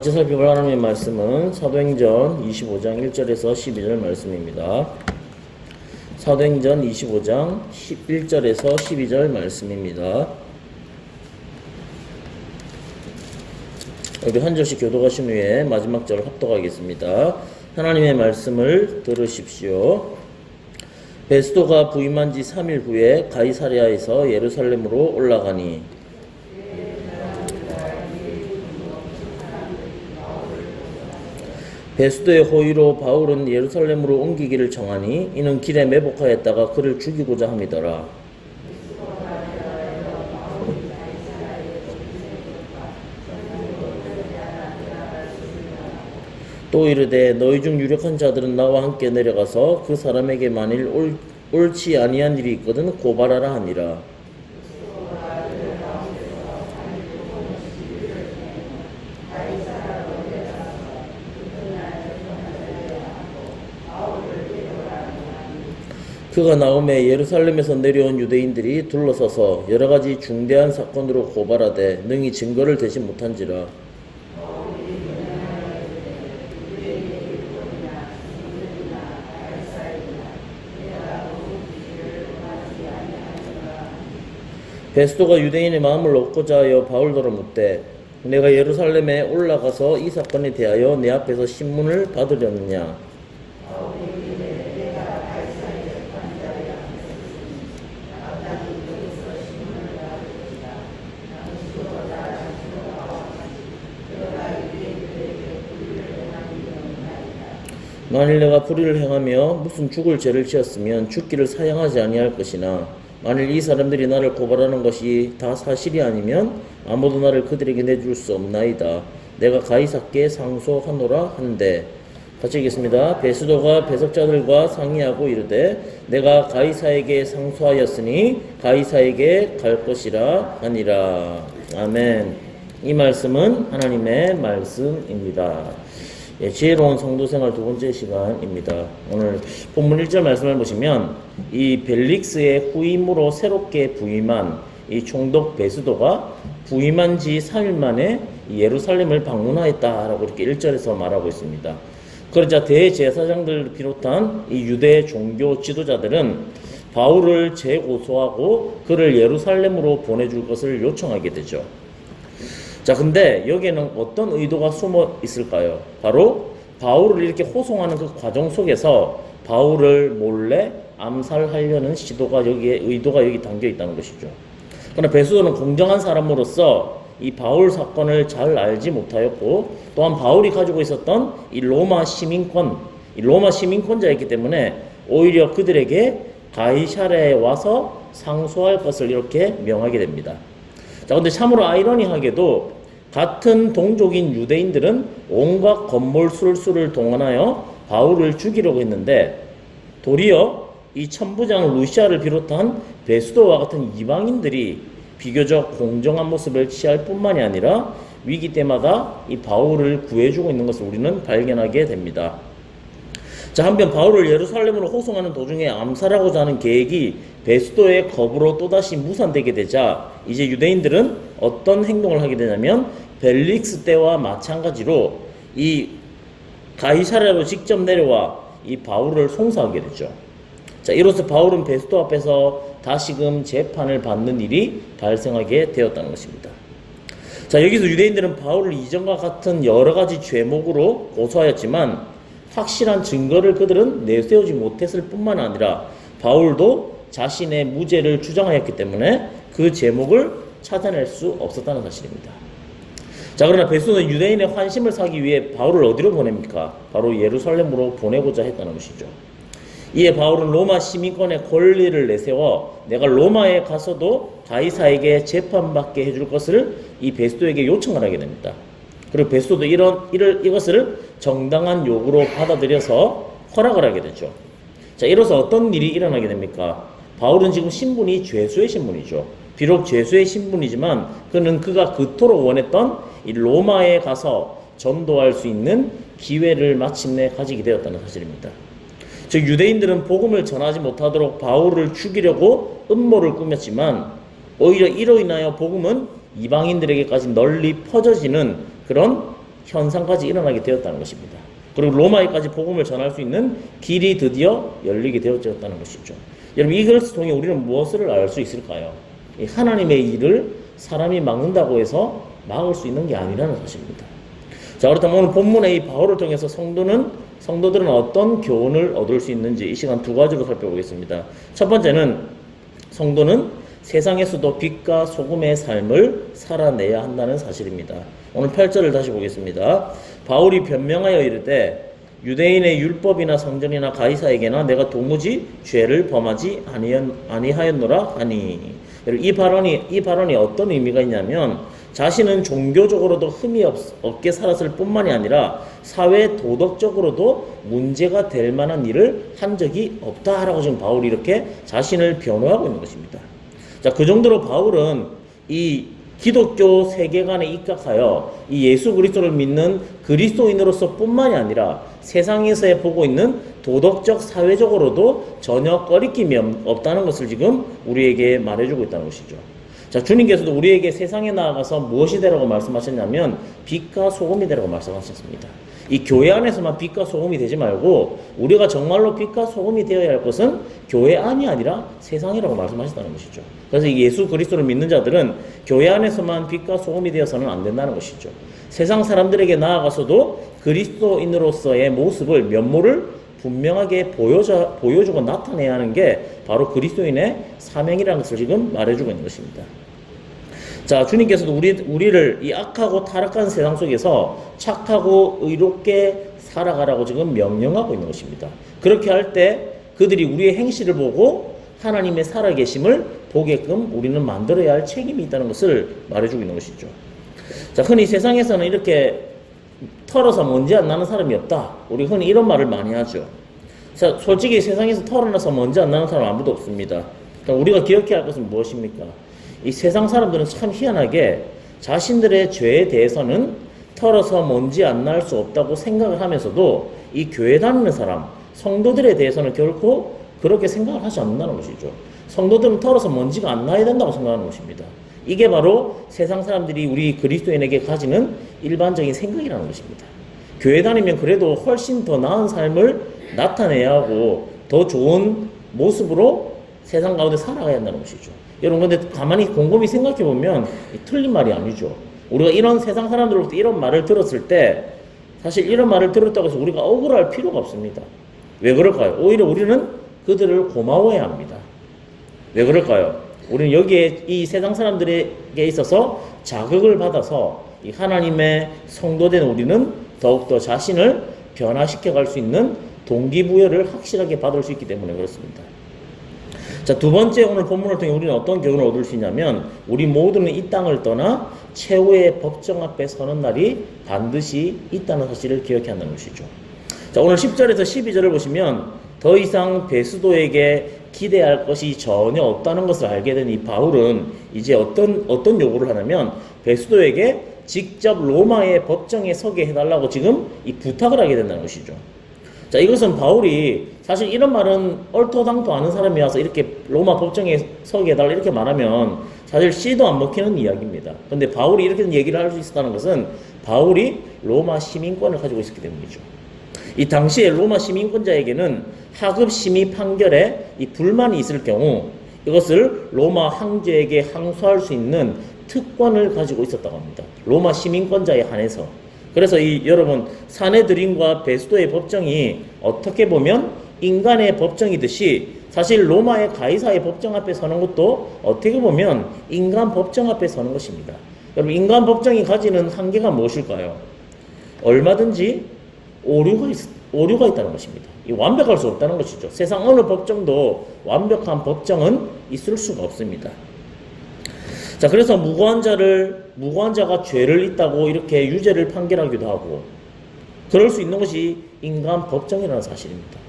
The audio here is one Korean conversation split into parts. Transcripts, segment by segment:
같이 살펴볼 하나님의 말씀은 사도행전 25장 1절에서 12절 말씀입니다. 사도행전 25장 1절에서 12절 말씀입니다. 여기 한 절씩 교독하신 후에 마지막 절을 합독하겠습니다. 하나님의 말씀을 들으십시오. 베스도가 부임한 지 3일 후에 가이사랴에서 예루살렘으로 올라가니 베스도의 호의로 바울은 예루살렘으로 옮기기를 정하니 이는 길에 매복하였다가 그를 죽이고자 함이더라. 또 이르되 너희 중 유력한 자들은 나와 함께 내려가서 그 사람에게 만일 옳지 아니한 일이 있거든 고발하라 하니라. 그가 나오매 예루살렘에서 내려온 유대인들이 둘러서서 여러가지 중대한 사건으로 고발하되 능히 증거를 대지 못한지라. 베스도가 유대인의 마음을 얻고자 하여 바울더러 묻되 내가 예루살렘에 올라가서 이 사건에 대하여 내 앞에서 신문을 받으려느냐. 만일 내가 불의를 행하며 무슨 죽을 죄를 지었으면 죽기를 사양하지 아니할 것이나 만일 이 사람들이 나를 고발하는 것이 다 사실이 아니면 아무도 나를 그들에게 내줄 수 없나이다. 내가 가이사께 상소하노라 한데. 같이 읽겠습니다. 베스도가 배석자들과 상의하고 이르되 내가 가이사에게 상소하였으니 가이사에게 갈 것이라 하니라. 아멘. 이 말씀은 하나님의 말씀입니다. 지혜로운 성도생활 두 번째 시간입니다. 오늘 본문 1절 말씀을 보시면 이 벨릭스의 후임으로 새롭게 부임한 이 총독 베스도가 부임한 지 3일 만에 예루살렘을 방문하였다라고 이렇게 1절에서 말하고 있습니다. 그러자 대제사장들을 비롯한 이 유대 종교 지도자들은 바울을 재고소하고 그를 예루살렘으로 보내줄 것을 요청하게 되죠. 자, 근데 여기에는 어떤 의도가 숨어 있을까요? 바로 바울을 이렇게 호송하는 그 과정 속에서 바울을 몰래 암살하려는 의도가 여기 담겨 있다는 것이죠. 그러나 베스도는 공정한 사람으로서 이 바울 사건을 잘 알지 못하였고 또한 바울이 가지고 있었던 이 로마 시민권자였기 때문에 오히려 그들에게 가이사랴에 와서 상소할 것을 이렇게 명하게 됩니다. 자, 근데 참으로 아이러니하게도 같은 동족인 유대인들은 온갖 건몰술수를 동원하여 바울을 죽이려고 했는데 도리어 이 천부장 루시아를 비롯한 베스도와 같은 이방인들이 비교적 공정한 모습을 취할 뿐만이 아니라 위기 때마다 이 바울을 구해주고 있는 것을 우리는 발견하게 됩니다. 자, 한편 바울을 예루살렘으로 호송하는 도중에 암살하고자 하는 계획이 베스도의 겁으로 또다시 무산되게 되자 이제 유대인들은 어떤 행동을 하게 되냐면 벨릭스 때와 마찬가지로 이 가이사랴로 직접 내려와 이 바울을 송사하게 되죠. 자, 이로써 바울은 베스도 앞에서 다시금 재판을 받는 일이 발생하게 되었다는 것입니다. 자, 여기서 유대인들은 바울을 이전과 같은 여러 가지 죄목으로 고소하였지만 확실한 증거를 그들은 내세우지 못했을 뿐만 아니라 바울도 자신의 무죄를 주장하였기 때문에 그 제목을 찾아낼 수 없었다는 사실입니다. 자, 그러나 베스도는 유대인의 환심을 사기 위해 바울을 어디로 보냅니까? 바로 예루살렘으로 보내고자 했다는 것이죠. 이에 바울은 로마 시민권의 권리를 내세워 내가 로마에 가서도 가이사에게 재판받게 해줄 것을 이 베스도에게 요청을 하게 됩니다. 그리고 베스도도 이것을 정당한 요구로 받아들여서 허락을 하게 되죠. 자, 이로써 어떤 일이 일어나게 됩니까? 바울은 지금 신분이 죄수의 신분이죠. 비록 죄수의 신분이지만 그가 그토록 원했던 이 로마에 가서 전도할 수 있는 기회를 마침내 가지게 되었다는 사실입니다. 즉 유대인들은 복음을 전하지 못하도록 바울을 죽이려고 음모를 꾸몄지만 오히려 이로 인하여 복음은 이방인들에게까지 널리 퍼져지는 그런 현상까지 일어나게 되었다는 것입니다. 그리고 로마에까지 복음을 전할 수 있는 길이 드디어 열리게 되었다는 것이죠. 여러분, 이것을 통해 우리는 무엇을 알 수 있을까요? 하나님의 일을 사람이 막는다고 해서 막을 수 있는 게 아니라는 사실입니다. 자, 그렇다면 오늘 본문의 이 바울을 통해서 성도들은 어떤 교훈을 얻을 수 있는지 이 시간 두 가지로 살펴보겠습니다. 첫 번째는 성도는 세상에서도 빛과 소금의 삶을 살아내야 한다는 사실입니다. 오늘 8절을 다시 보겠습니다. 바울이 변명하여 이르되 유대인의 율법이나 성전이나 가이사에게나 내가 도무지 죄를 범하지 아니하였노라 하니. 이 발언이 어떤 의미가 있냐면 자신은 종교적으로도 흠이 없게 살았을 뿐만이 아니라 사회 도덕적으로도 문제가 될 만한 일을 한 적이 없다라고 지금 바울이 이렇게 자신을 변호하고 있는 것입니다. 자, 그 정도로 바울은 이 기독교 세계관에 입각하여 이 예수 그리스도를 믿는 그리스도인으로서 뿐만이 아니라 세상에서 보고 있는 도덕적, 사회적으로도 전혀 꺼리낌이 없다는 것을 지금 우리에게 말해주고 있다는 것이죠. 자, 주님께서도 우리에게 세상에 나아가서 무엇이 되라고 말씀하셨냐면 빛과 소금이 되라고 말씀하셨습니다. 이 교회 안에서만 빛과 소금이 되지 말고 우리가 정말로 빛과 소금이 되어야 할 것은 교회 안이 아니라 세상이라고 말씀하셨다는 것이죠. 그래서 이 예수 그리스도를 믿는 자들은 교회 안에서만 빛과 소금이 되어서는 안 된다는 것이죠. 세상 사람들에게 나아가서도 그리스도인으로서의 모습을, 면모를 분명하게 보여주고 나타내야 하는 게 바로 그리스도인의 사명이라는 것을 지금 말해주고 있는 것입니다. 자, 주님께서도 우리를 이 악하고 타락한 세상 속에서 착하고 의롭게 살아가라고 지금 명령하고 있는 것입니다. 그렇게 할 때 그들이 우리의 행실을 보고 하나님의 살아계심을 보게끔 우리는 만들어야 할 책임이 있다는 것을 말해주고 있는 것이죠. 자, 흔히 세상에서는 이렇게 털어서 먼지 안 나는 사람이 없다. 우리 흔히 이런 말을 많이 하죠. 자, 솔직히 세상에서 털어놔서 먼지 안 나는 사람 아무도 없습니다. 그러니까 우리가 기억해야 할 것은 무엇입니까? 이 세상 사람들은 참 희한하게 자신들의 죄에 대해서는 털어서 먼지 안 날 수 없다고 생각을 하면서도 이 교회 다니는 사람, 성도들에 대해서는 결코 그렇게 생각을 하지 않는다는 것이죠. 성도들은 털어서 먼지가 안 나야 된다고 생각하는 것입니다. 이게 바로 세상 사람들이 우리 그리스도인에게 가지는 일반적인 생각이라는 것입니다. 교회 다니면 그래도 훨씬 더 나은 삶을 나타내야 하고 더 좋은 모습으로 세상 가운데 살아가야 한다는 것이죠. 여러분, 근데 가만히 곰곰이 생각해 보면 틀린 말이 아니죠. 우리가 이런 세상 사람들로부터 이런 말을 들었을 때 사실 이런 말을 들었다고 해서 우리가 억울할 필요가 없습니다. 왜 그럴까요? 오히려 우리는 그들을 고마워해야 합니다. 왜 그럴까요? 우리는 여기에 이 세상 사람들에게 있어서 자극을 받아서 이 하나님의 성도된 우리는 더욱더 자신을 변화시켜 갈 수 있는 동기부여를 확실하게 받을 수 있기 때문에 그렇습니다. 자, 두 번째 오늘 본문을 통해 우리는 어떤 교훈을 얻을 수 있냐면 우리 모두는 이 땅을 떠나 최후의 법정 앞에 서는 날이 반드시 있다는 사실을 기억해야 한다는 것이죠. 자, 오늘 10절에서 12절을 보시면 더 이상 베스도에게 기대할 것이 전혀 없다는 것을 알게 된 이 바울은 이제 어떤 요구를 하냐면 베스도에게 직접 로마의 법정에 서게 해달라고 지금 이 부탁을 하게 된다는 것이죠. 자, 이것은 바울이 사실 이런 말은 얼토당토 아는 사람이 와서 이렇게 로마 법정에 서게 해달라 이렇게 말하면 사실 씨도 안 먹히는 이야기입니다. 근데 바울이 이렇게 얘기를 할 수 있었다는 것은 바울이 로마 시민권을 가지고 있었기 때문이죠. 이 당시에 로마 시민권자에게는 하급 심의 판결에 이 불만이 있을 경우 이것을 로마 황제에게 항소할 수 있는 특권을 가지고 있었다고 합니다. 로마 시민권자에 한해서. 그래서 여러분 사네드린과 베스도의 법정이 어떻게 보면 인간의 법정이듯이 사실 로마의 가이사의 법정 앞에 서는 것도 어떻게 보면 인간 법정 앞에 서는 것입니다. 여러분, 인간 법정이 가지는 한계가 무엇일까요? 얼마든지 오류가 있다는 것입니다. 완벽할 수 없다는 것이죠. 세상 어느 법정도 완벽한 법정은 있을 수가 없습니다. 자, 그래서 무고한자가 죄를 있다고 이렇게 유죄를 판결하기도 하고 그럴 수 있는 것이 인간 법정이라는 사실입니다.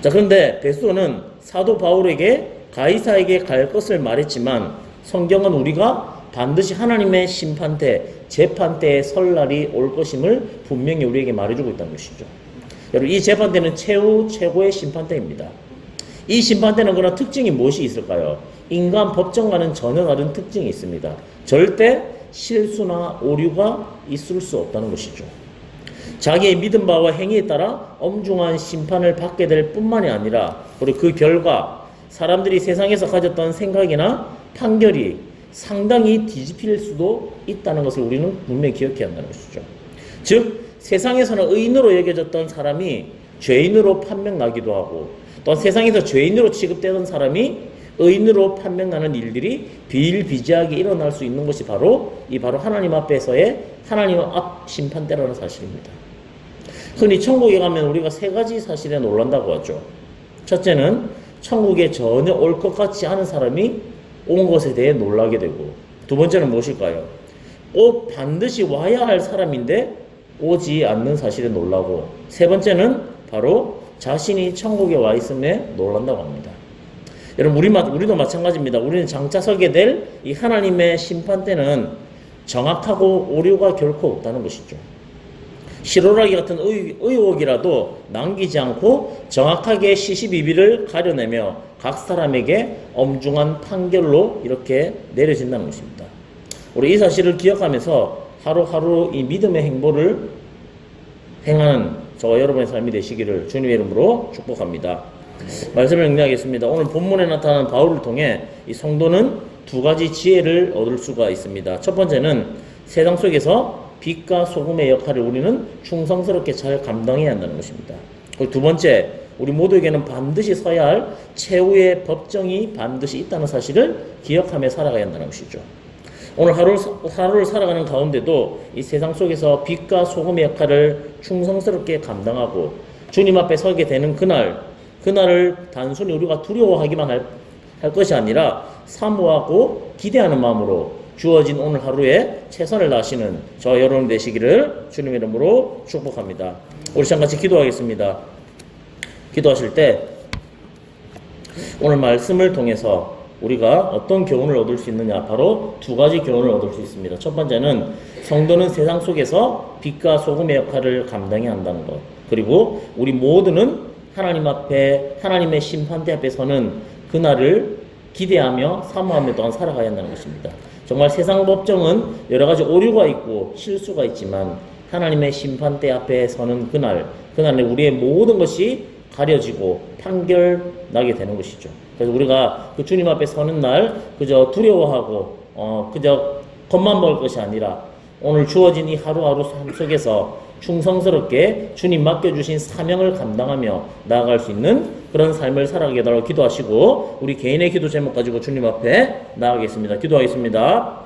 자, 그런데 베스도는 사도 바울에게 가이사에게 갈 것을 말했지만 성경은 우리가 반드시 하나님의 심판대, 재판대에 설 날이 올 것임을 분명히 우리에게 말해주고 있다는 것이죠. 여러분, 이 재판대는 최고의 심판대입니다. 이 심판대는 그런 특징이 무엇이 있을까요? 인간 법정과는 전혀 다른 특징이 있습니다. 절대 실수나 오류가 있을 수 없다는 것이죠. 자기의 믿은 바와 행위에 따라 엄중한 심판을 받게 될 뿐만이 아니라 그리고 그 결과 사람들이 세상에서 가졌던 생각이나 판결이 상당히 뒤집힐 수도 있다는 것을 우리는 분명히 기억해야 한다는 것이죠. 즉 세상에서는 의인으로 여겨졌던 사람이 죄인으로 판명나기도 하고 또 세상에서 죄인으로 취급되던 사람이 의인으로 판명나는 일들이 비일비재하게 일어날 수 있는 것이 바로 하나님 앞에서의 하나님 앞 심판대라는 사실입니다. 흔히 천국에 가면 우리가 세 가지 사실에 놀란다고 하죠. 첫째는 천국에 전혀 올 것 같지 않은 사람이 온 것에 대해 놀라게 되고, 두 번째는 무엇일까요? 꼭 반드시 와야 할 사람인데 오지 않는 사실에 놀라고, 세 번째는 바로 자신이 천국에 와 있음에 놀란다고 합니다. 여러분 우리도 마찬가지입니다. 우리는 장차 서게 될 이 하나님의 심판 때는 정확하고 오류가 결코 없다는 것이죠. 실오라기 같은 의혹이라도 남기지 않고 정확하게 시시비비를 가려내며 각 사람에게 엄중한 판결로 이렇게 내려진다는 것입니다. 우리 이 사실을 기억하면서 하루하루 이 믿음의 행보를 행하는 저와 여러분의 삶이 되시기를 주님의 이름으로 축복합니다. 말씀을 정리하겠습니다. 오늘 본문에 나타난 바울을 통해 이 성도는 두 가지 지혜를 얻을 수가 있습니다. 첫 번째는 세상 속에서 빛과 소금의 역할을 우리는 충성스럽게 잘 감당해야 한다는 것입니다. 그리고 두 번째, 우리 모두에게는 반드시 서야 할 최후의 법정이 반드시 있다는 사실을 기억하며 살아가야 한다는 것이죠. 오늘 하루를 살아가는 가운데도 이 세상 속에서 빛과 소금의 역할을 충성스럽게 감당하고 주님 앞에 서게 되는 그날을 단순히 우리가 두려워하기만 할 것이 아니라 사모하고 기대하는 마음으로 주어진 오늘 하루에 최선을 다하시는 저와 여러분 되시기를 주님의 이름으로 축복합니다. 우리 시간 같이 기도하겠습니다. 기도하실 때 오늘 말씀을 통해서 우리가 어떤 교훈을 얻을 수 있느냐, 바로 두 가지 교훈을 얻을 수 있습니다. 첫 번째는 성도는 세상 속에서 빛과 소금의 역할을 감당해야 한다는 것, 그리고 우리 모두는 하나님 앞에 하나님의 심판대 앞에 서는 그날을 기대하며 사모하며 또한 살아가야 한다는 것입니다. 정말 세상 법정은 여러 가지 오류가 있고 실수가 있지만 하나님의 심판대 앞에 서는 그날에 우리의 모든 것이 가려지고 판결나게 되는 것이죠. 그래서 우리가 그 주님 앞에 서는 날 그저 두려워하고 그저 겁만 먹을 것이 아니라 오늘 주어진 이 하루하루 삶 속에서 충성스럽게 주님 맡겨주신 사명을 감당하며 나아갈 수 있는 그런 삶을 살아가게 해달라고 기도하시고 우리 개인의 기도 제목 가지고 주님 앞에 나아가겠습니다. 기도하겠습니다.